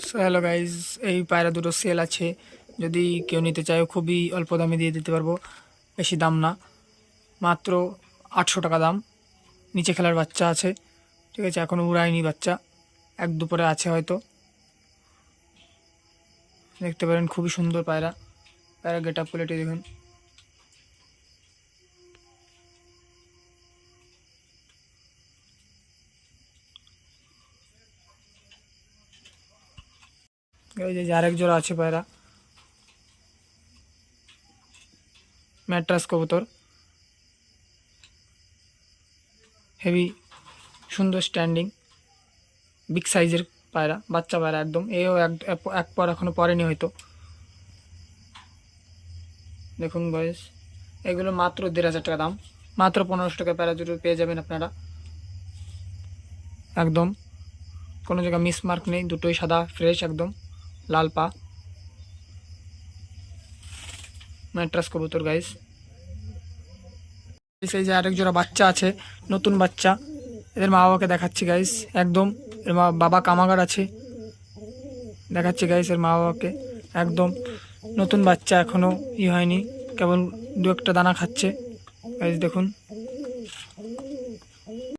So hello guys, এই পায়রা দুটো সেল আছে। যদি কেউ নিতে চায় খুবই অল্প দামে দিয়ে দিতে পারবো, বেশি দাম না, মাত্র 800 টাকা দাম। নিচে খেলার বাচ্চা আছে, ঠিক আছে, এখনও উড়ায়নি বাচ্চা, এক দুপুরে আছে হয়তো। দেখতে পারেন খুবই সুন্দর পায়রা, পায়রা গেট আপ কোয়ালিটি দেখুন। এই যে আরেক জোড়া আছে পায়রা, ম্যাট্রাস কবুতর, হেভি সুন্দর স্ট্যান্ডিং, বিগ সাইজের পায়রা, বাচ্চা পায়রা একদম। এও এক পর এখনো পরেনি হয়তো। দেখুন বয়স, এগুলো মাত্র 1500 টাকা দাম, মাত্র 1500 টাকা পায়রা দুটো পেয়ে যাবেন আপনারা। একদম কোনো জায়গায় মিসমার্ক নেই, দুটোই সাদা ফ্রেশ একদম, লাল পা, ম্যাট্রাস কবুতর গাইস। এই যে আরেক জোড়া বাচ্চা আছে, নতুন বাচ্চা, এদের মা বাবাকে দেখাচ্ছি গাইস। একদম এর বাবা কামাগার আছে, দেখাচ্ছি গাইস এর মা বাবাকে। একদম নতুন বাচ্চা, এখনো হয়নি, কেবল দু একটা দানা খাচ্ছে গাইস, দেখুন।